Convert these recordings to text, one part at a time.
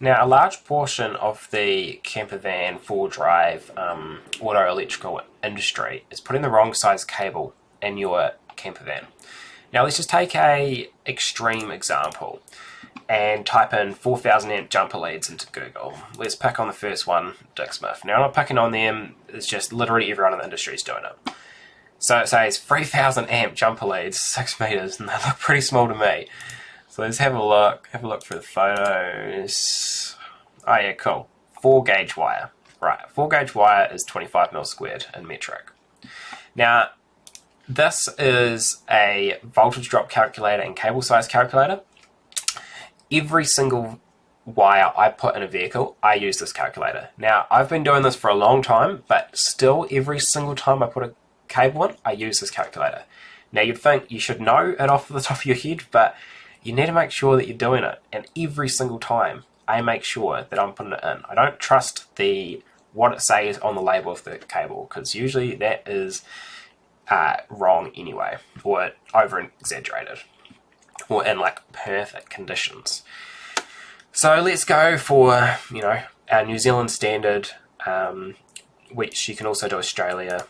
Now, a large portion of the camper van, four drive, auto electrical industry is putting the wrong size cable in your camper van. Now, let's just take a extreme example and type in 4,000 amp jumper leads into Google. Let's pick on the first one, Dick Smith. Now, I'm not picking on them, it's just literally everyone in the industry is doing it. So it says 3,000 amp jumper leads, 6 meters, and they look pretty small to me. So let's have a look through the photos. Oh yeah, cool. 4 gauge wire. Right, 4 gauge wire is 25 mil squared in metric. Now, this is a voltage drop calculator and cable size calculator. Every single wire I put in a vehicle, I use this calculator. Now, I've been doing this for a long time, but still every single time I put a cable in, I use this calculator. Now, you'd think you should know it off the top of your head, but you need to make sure that you're doing it. And every single time, I make sure that I'm putting it in. I don't trust what it says on the label of the cable, because usually that is wrong anyway, or over-exaggerated, or in like perfect conditions. So let's go for, our New Zealand standard, which you can also do Australia,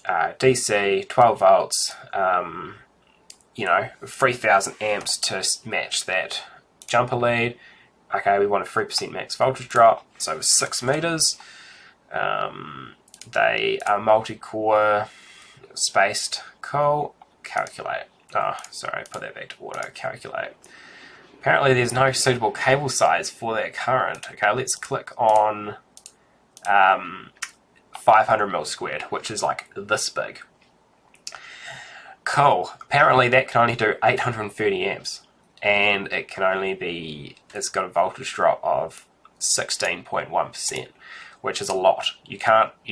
DC, 12 volts, 3,000 amps to match that jumper lead. Okay, we want a 3% max voltage drop, so 6 meters. They are multi-core, spaced. Cool. Calculate. Oh, sorry, put that back to auto. Calculate. Apparently there's no suitable cable size for that current. Okay, let's click on 500 mil squared, which is like this big. Cool. Apparently that can only do 830 amps, and it's got a voltage drop of 16.1%, which is a lot. You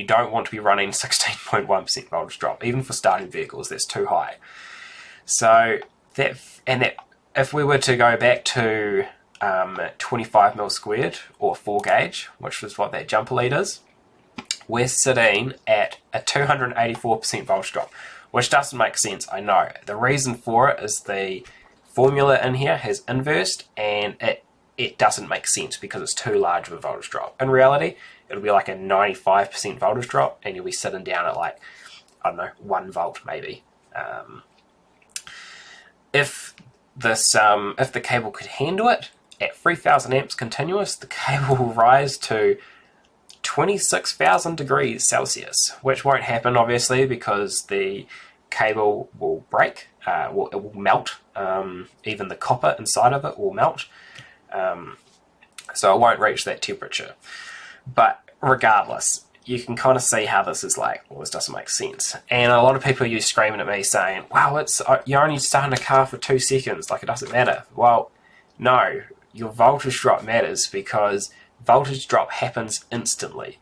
don't want to be running 16.1% voltage drop, even for starting vehicles. That's too high. So if we were to go back to 25 mil squared or 4 gauge, which is what that jumper lead is, we're sitting at a 284% voltage drop, which doesn't make sense, I know. The reason for it is the formula in here has inversed, and it doesn't make sense because it's too large of a voltage drop. In reality, it'll be like a 95% voltage drop, and you'll be sitting down at like, 1 volt maybe. If the cable could handle it, at 3,000 amps continuous, the cable will rise to 26,000 degrees Celsius, which won't happen obviously because the cable will break, it will melt, even the copper inside of it will melt, so it won't reach that temperature. But regardless, you can kind of see how this is like, well, this doesn't make sense. And a lot of people are screaming at me saying, wow, you're only starting a car for 2 seconds, like it doesn't matter. Well, no, your voltage drop matters because voltage drop happens instantly.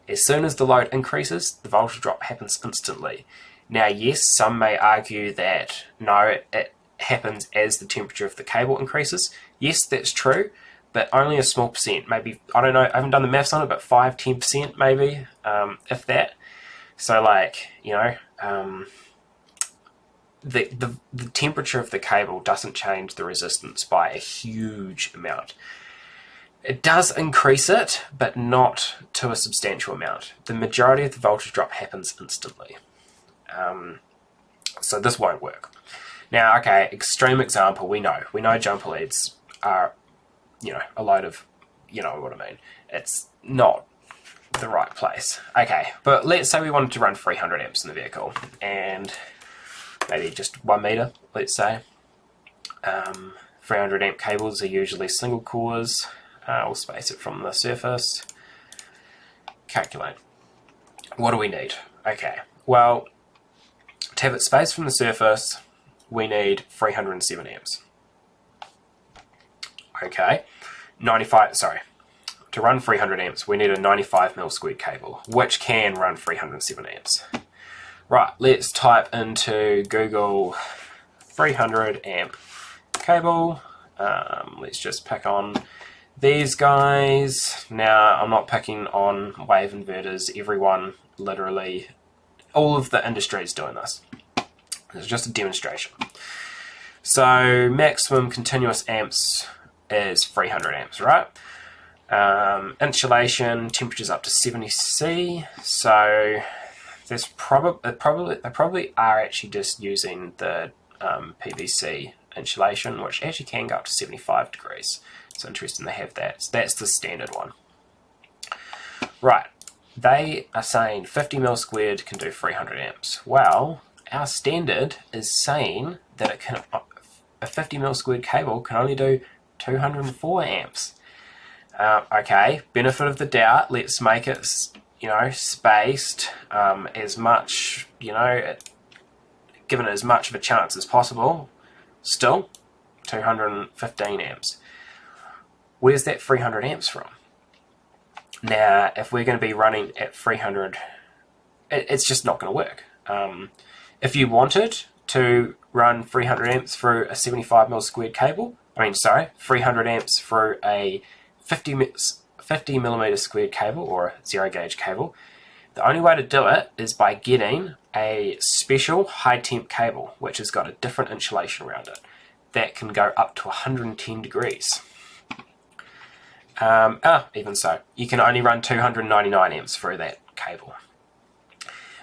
As soon as the load increases, the voltage drop happens instantly. Now, yes, some may argue that no, it happens as the temperature of the cable increases. Yes, that's true, but only a small percent, maybe, I don't know, I haven't done the maths on it, but 5-10% maybe, if that. So the temperature of the cable doesn't change the resistance by a huge amount. It does increase it, but not to a substantial amount. The majority of the voltage drop happens instantly. So this won't work. Now, okay, extreme example, we know jumper leads are, a load of, you know what I mean. It's not the right place. Okay, but let's say we wanted to run 300 amps in the vehicle, and maybe just 1 meter, let's say. 300 amp cables are usually single cores. We'll space it from the surface. Calculate. What do we need? Okay, well, to have it spaced from the surface, we need 307 amps. Okay, to run 300 amps, we need a 95 mil squared cable, which can run 307 amps. Right, let's type into Google 300 amp cable. Let's just pick on these guys. Now, I'm not picking on wave inverters. Everyone, literally, all of the industry is doing this. It's just a demonstration. So, maximum continuous amps is 300 amps, right? Insulation, temperatures up to 70°C, so there's they probably are actually just using the PVC insulation, which actually can go up to 75 degrees. It's interesting they have that. So that's the standard one. Right, they are saying 50 mil squared can do 300 amps. Well, our standard is saying that it can, a 50 mil squared cable can only do 204 amps. Okay, benefit of the doubt, let's make it, spaced as much, given it as much of a chance as possible. Still, 215 amps. Where's that 300 amps from? Now, if we're going to be running at 300, it's just not going to work. If you wanted to run 300 amps through a 75 mil squared cable, 300 amps through a 50 millimeter squared cable or a zero gauge cable, the only way to do it is by getting a special high temp cable which has got a different insulation around it that can go up to 110 degrees. Even so, you can only run 299 amps through that cable.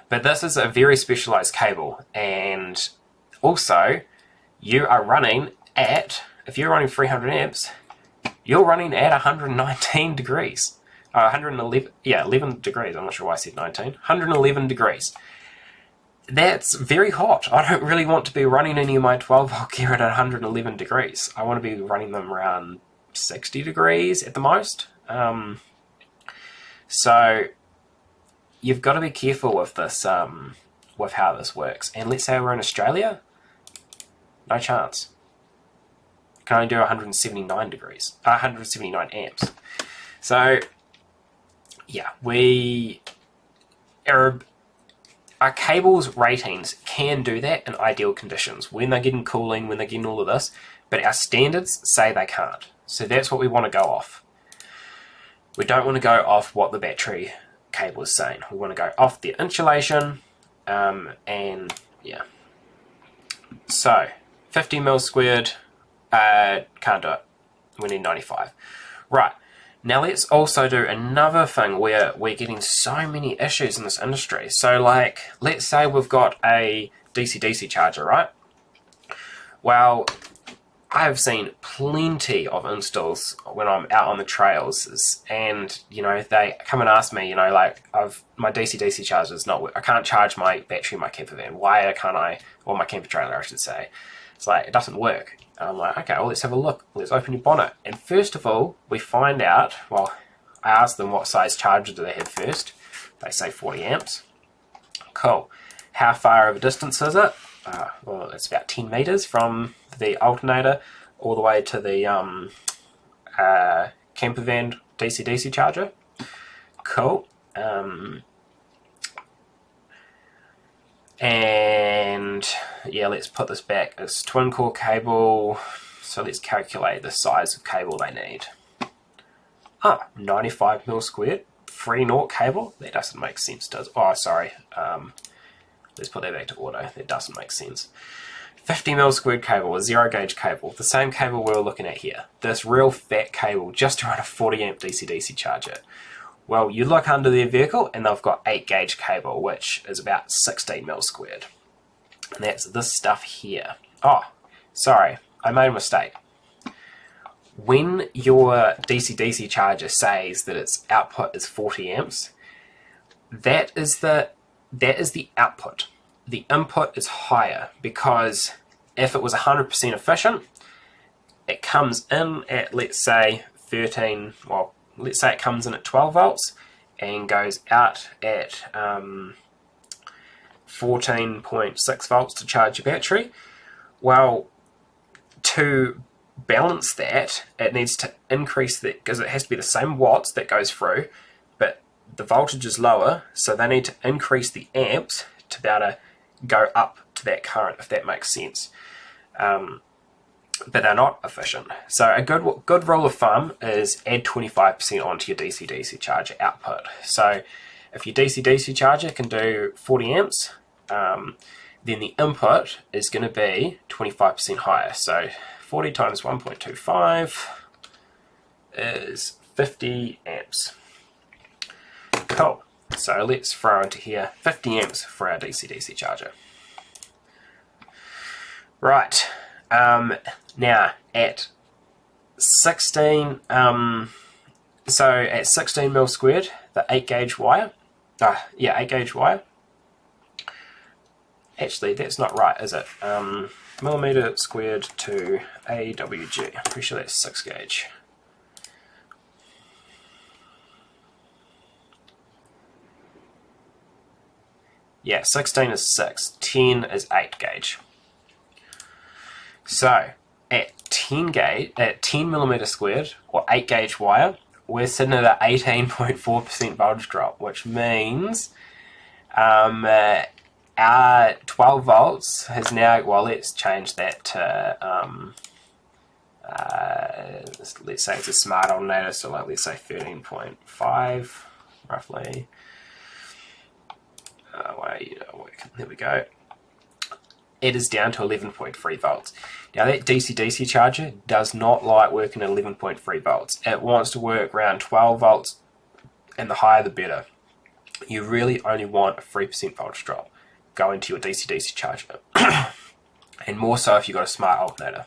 But this is a very specialized cable, and also you are running at, if you're running 300 amps, you're running at 119 degrees. 11 degrees. I'm not sure why I said 19. 111 degrees. That's very hot. I don't really want to be running any of my 12 volt gear at 111 degrees. I want to be running them around 60 degrees at the most. So you've got to be careful with this, with how this works. And let's say we're in Australia, no chance. Can only do 179 degrees, 179 amps. So yeah, our cables ratings can do that in ideal conditions, when they're getting cooling, when they're getting all of this, but our standards say they can't. So that's what we want to go off. We don't want to go off what the battery cable is saying. We want to go off the insulation, and yeah. So 50 mil squared, can't do it. We need 95. Right. Now let's also do another thing where we're getting so many issues in this industry. So like, let's say we've got a DC-DC charger, right? Well, I've seen plenty of installs when I'm out on the trails, and they come and ask me, my DC-DC charger is not, I can't charge my battery in my camper van. Why can't I, or my camper trailer, I should say. It's like, it doesn't work. And I'm like, okay, well, let's have a look. Let's open your bonnet. And first of all, we find out, well, I ask them what size charger do they have first. They say 40 amps. Cool. How far of a distance is it? Well, it's about 10 meters from the alternator all the way to the camper van DC-DC charger. Cool. And yeah, let's put this back. It's twin core cable, so let's calculate the size of cable they need. 95 mil squared, 3/0 cable. That doesn't make sense, does it? Oh, sorry. Let's put that back to auto. That doesn't make sense. 50 mil squared cable, a zero gauge cable, the same cable we were looking at here. This real fat cable just to run a 40 amp DC-DC charger. Well, you look under their vehicle and they've got 8 gauge cable, which is about 16 mil squared. And that's this stuff here. Oh, sorry, I made a mistake. When your DC-DC charger says that its output is 40 amps, that is the output. The input is higher, because if it was 100% efficient, it comes in at, let's say, let's say it comes in at 12 volts and goes out at 14.6 volts to charge your battery. Well, to balance that, it needs to increase that, because it has to be the same watts that goes through, but the voltage is lower, so they need to increase the amps to be able to go up to that current, if that makes sense. But they're not efficient. So a good rule of thumb is add 25% onto your DC-DC charger output. So if your DC-DC charger can do 40 amps, then the input is going to be 25% higher. So 40 times 1.25 is 50 amps. Cool. So let's throw into here 50 amps for our DC-DC charger. Right. Now at 16, so at 16 mil squared, the 8 gauge wire. 8 gauge wire. Actually, that's not right, is it? Millimeter squared to AWG. I'm pretty sure that's 6 gauge. Yeah, 16 is 6, 10 is 8 gauge. So at 10 millimeter squared or 8 gauge wire, we're sitting at an 18.4% voltage drop, which means our 12 volts has now, well, let's change that to, let's say it's a smart alternator, so like let's say 13.5 roughly. There we go. It is down to 11.3 volts. Now that DC-DC charger does not like working at 11.3 volts. It wants to work around 12 volts, and the higher the better. You really only want a 3% voltage drop going to your DC-DC charger. And more so if you've got a smart alternator.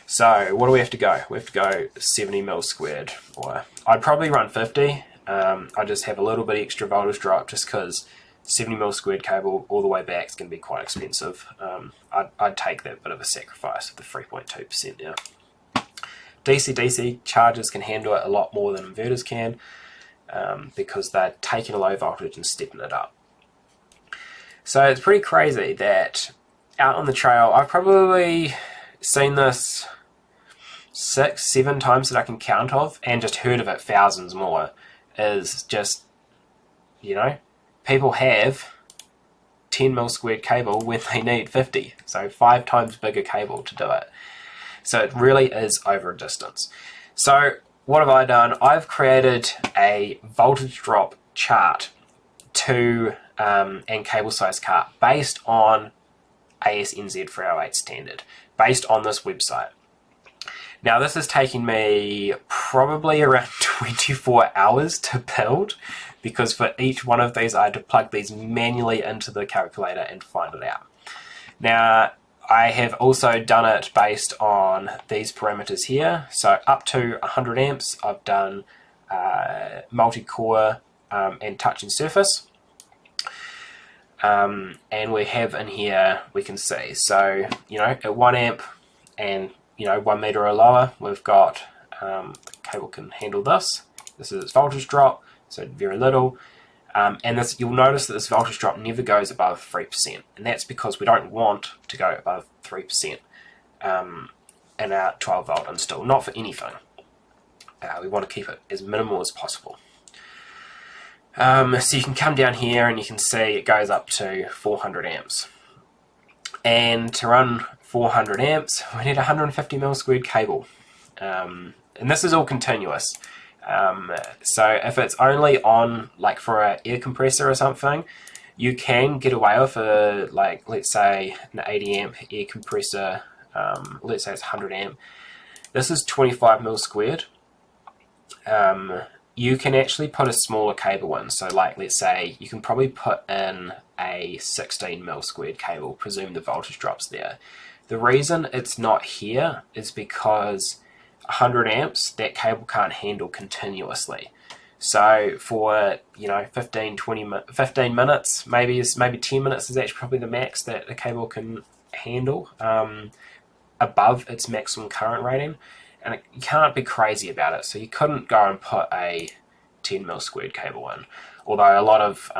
So what do we have to go? We have to go 70 mil squared. Or I'd probably run 50. I just have a little bit extra voltage drop just because 70 mil squared cable all the way back is going to be quite expensive. I'd take that bit of a sacrifice of the 3.2% now. DC-DC chargers can handle it a lot more than inverters can because they're taking a low voltage and stepping it up. So it's pretty crazy that out on the trail, I've probably seen this 6-7 times that I can count of, and just heard of it thousands more. Is just, people have 10 mil squared cable when they need 50, so 5 times bigger cable to do it. So it really is over a distance. So what have I done? I've created a voltage drop chart and cable size cart based on ASNZ 308 standard, based on this website. Now this is taking me probably around 24 hours to build, because for each one of these I had to plug these manually into the calculator and find it out. Now I have also done it based on these parameters here. So up to 100 amps I've done multi-core and touch and surface. And we have in here, we can see, so at 1 amp and 1 meter or lower, we've got cable can handle this. This is its voltage drop, so very little. And this, you'll notice that this voltage drop never goes above 3%, and that's because we don't want to go above 3% in our 12 volt install, not for anything. We want to keep it as minimal as possible. So you can come down here and you can see it goes up to 400 amps. And to run 400 amps, we need 150 mil squared cable. And this is all continuous. So if it's only on, like for an air compressor or something, you can get away with let's say an 80 amp air compressor, let's say it's 100 amp. This is 25 mil squared. You can actually put a smaller cable in, so let's say you can probably put in a 16 mil squared cable, presume the voltage drops there. The reason it's not here is because 100 amps, that cable can't handle continuously. So for 15 minutes, maybe 10 minutes is actually probably the max that the cable can handle above its maximum current rating. And you can't be crazy about it, so you couldn't go and put a 10 mil squared cable in. Although a lot of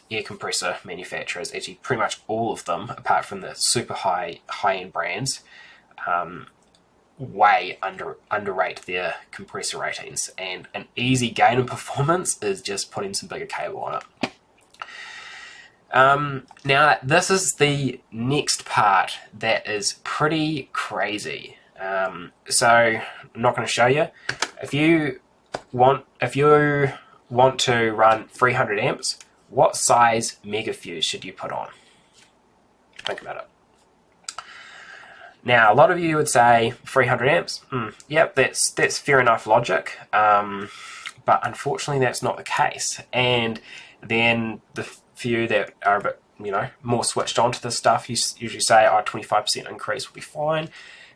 air compressor manufacturers, actually pretty much all of them, apart from the super high-end brands, way underrate their compressor ratings. And an easy gain in performance is just putting some bigger cable on it. Now, this is the next part that is pretty crazy. So I'm not going to show you. If you want to run 300 amps, what size mega fuse should you put on? Think about it. Now, a lot of you would say 300 amps. Yep, that's fair enough logic, but unfortunately that's not the case. And then the few that are a bit, more switched on to this stuff, you usually say, 25% increase will be fine.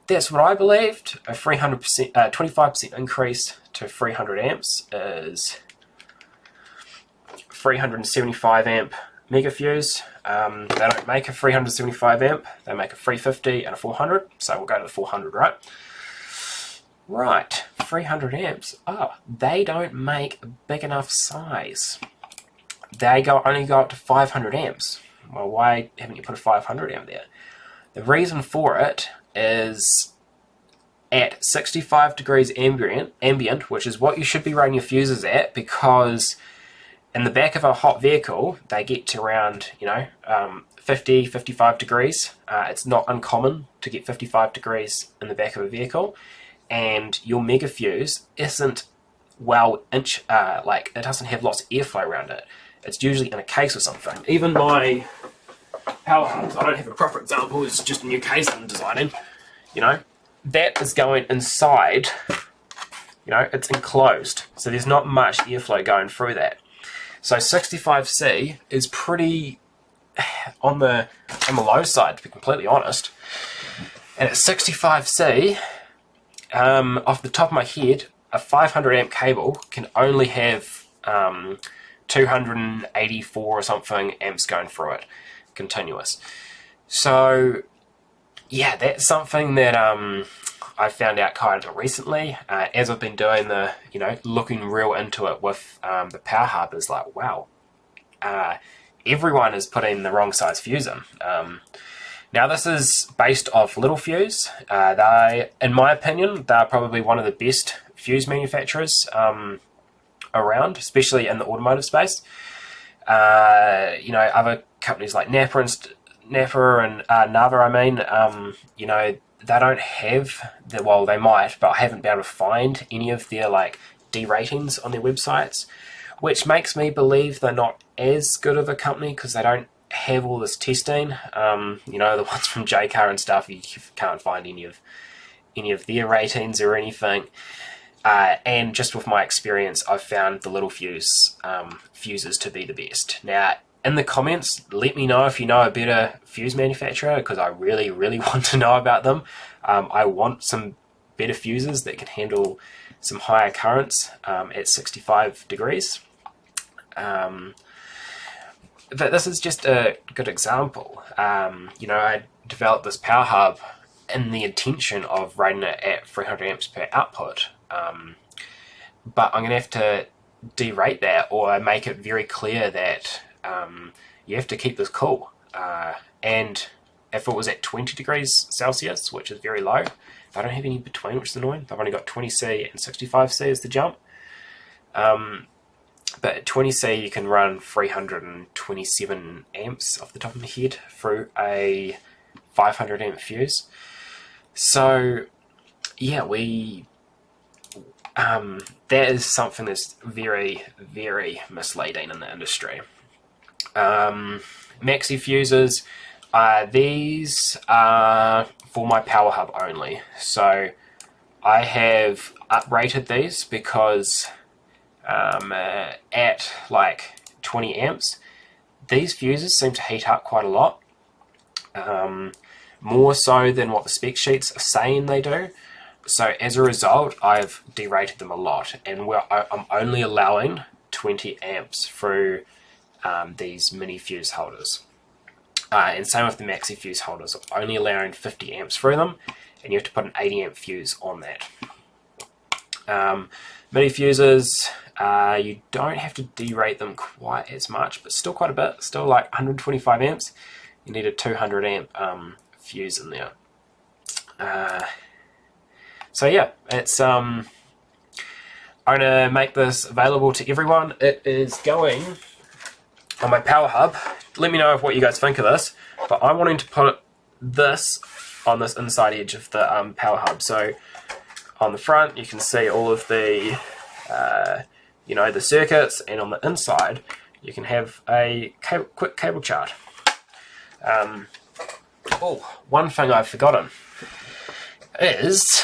That's what I believed. A 25% increase to 300 amps is 375 amp mega fuse. They don't make a 375 amp, they make a 350 and a 400, so we'll go to the 400, right? Right, 300 amps. Oh, they don't make a big enough size. They only go up to 500 amps. Well, why haven't you put a 500 amp there? The reason for it is at 65 degrees ambient, which is what you should be running your fuses at, because in the back of a hot vehicle, they get to around, 50, 55 degrees. It's not uncommon to get 55 degrees in the back of a vehicle, and your mega fuse isn't it doesn't have lots of airflow around it. It's usually in a case or something. Even my power hubs, I don't have a proper example, it's just a new case I'm designing, that is going inside, it's enclosed, so there's not much airflow going through that. So 65C is pretty on the low side, to be completely honest. And at 65C, off the top of my head, a 500 amp cable can only have 284 or something amps going through it, continuous. So yeah, that's something that I found out kind of recently, as I've been doing the, looking real into it with the power hub. Is like, wow, everyone is putting the wrong size fuse in. Now this is based off Little Fuse. They, in my opinion, they're probably one of the best fuse manufacturers around, especially in the automotive space. Other companies like Napa and Nava, they don't have they might, but I haven't been able to find any of their D ratings on their websites, which makes me believe they're not as good of a company because they don't have all this testing. The ones from JCar and stuff, you can't find any of their ratings or anything. And just with my experience, I've found the Little Fuse fuses to be the best. Now, in the comments, let me know if you know a better fuse manufacturer, because I really, really want to know about them. I want some better fuses that can handle some higher currents at 65 degrees. But this is just a good example. I developed this power hub in the intention of rating it at 300 amps per output. But I'm going to have to derate that, or make it very clear that you have to keep this cool. And if it was at 20 degrees Celsius, which is very low, they don't have any between, which is annoying. They've only got 20C and 65C as the jump. But at 20C you can run 327 amps off the top of my head through a 500 amp fuse. So yeah, that is something that's very, very misleading in the industry. Maxi fuses, these are for my power hub only. So I have uprated these because at 20 amps, these fuses seem to heat up quite a lot, more so than what the spec sheets are saying they do. So as a result, I've derated them a lot, and I'm only allowing 20 amps through these mini fuse holders. And same with the maxi fuse holders, only allowing 50 amps through them, and you have to put an 80 amp fuse on that. Mini fuses, you don't have to derate them quite as much, but still quite a bit, still 125 amps. You need a 200 amp fuse in there. So yeah, it's I'm gonna make this available to everyone. It is going on my power hub. Let me know what you guys think of this, but I'm wanting to put this on this inside edge of the power hub. So on the front you can see all of the the circuits, and on the inside you can have a quick cable chart. One thing I've forgotten. is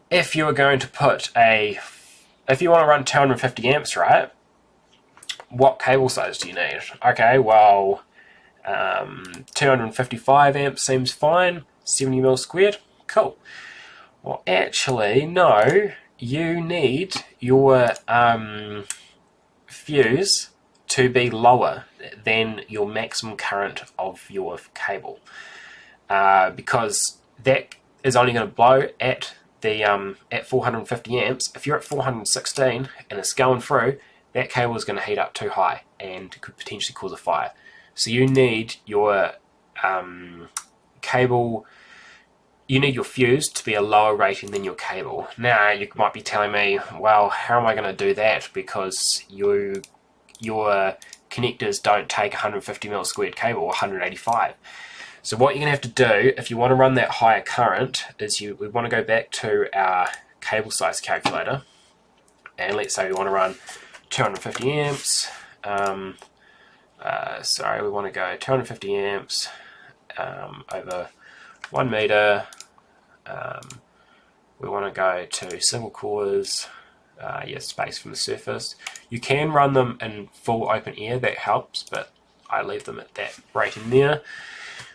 if you are going to put if you want to run 250 amps, right? What cable size do you need? Okay, well, 255 amps seems fine. 70 mil squared, cool. Well, actually, no. You need your fuse to be lower than your maximum current of your cable, because that is only going to blow at the at 450 amps. If you're at 416 and it's going through, that cable is going to heat up too high and could potentially cause a fire. So you need your cable. You need your fuse to be a lower rating than your cable. Now, you might be telling me, well, how am I going to do that? Because your connectors don't take 150 mil squared cable or 185. So what you're going to have to do, if you want to run that higher current, is we want to go back to our cable size calculator. And let's say we want to run 250 amps. We want to go 250 amps over 1 meter. We want to go to single cores, space from the surface. You can run them in full open air, that helps, but I leave them at that rating there.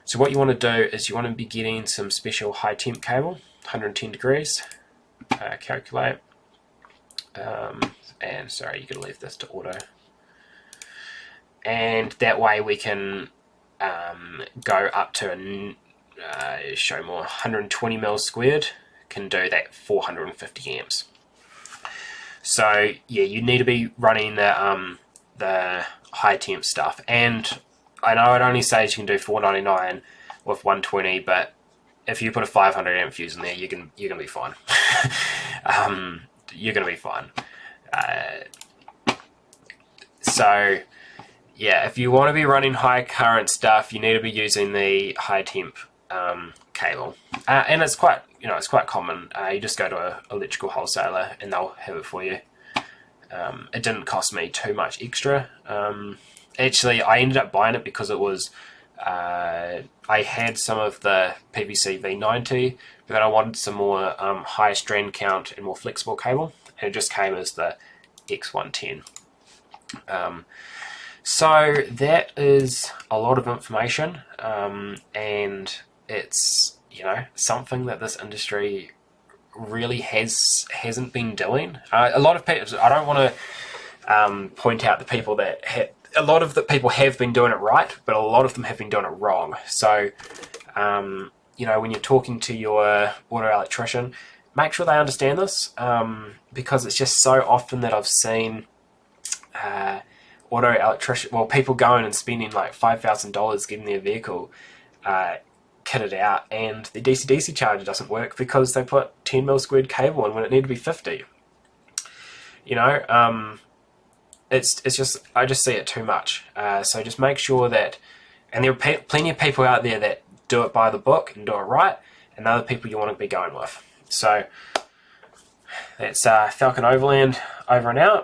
So what you want to do is you want to be getting some special high temp cable, 110 degrees, calculate, and sorry, you can leave this to auto. And that way we can go up to show more 120 mil squared, can do that 450 amps. So yeah, you need to be running the high temp stuff. And I know it only says you can do 499 with 120, but if you put a 500 amp fuse in there, you're gonna be fine. You're gonna be fine. So yeah, if you want to be running high current stuff, you need to be using the high temp cable, and it's quite common. You just go to an electrical wholesaler and they'll have it for you. It didn't cost me too much extra. Actually, I ended up buying it because it was I had some of the PVC V90, but then I wanted some more higher strand count and more flexible cable, and it just came as the X110. So that is a lot of information, and it's something that this industry really hasn't been doing. A lot of people, I don't want to point out the people that a lot of the people have been doing it right, but a lot of them have been doing it wrong. So when you're talking to your auto electrician, make sure they understand this, because it's just so often that I've seen people going and spending like $5,000 getting their vehicle kitted out, and the DC-DC charger doesn't work because they put 10 mil squared cable in when it needed to be 50. It's just, I just see it too much. So just make sure that, and there are plenty of people out there that do it by the book and do it right, and other people you want to be going with. So that's Falcon Overland over and out.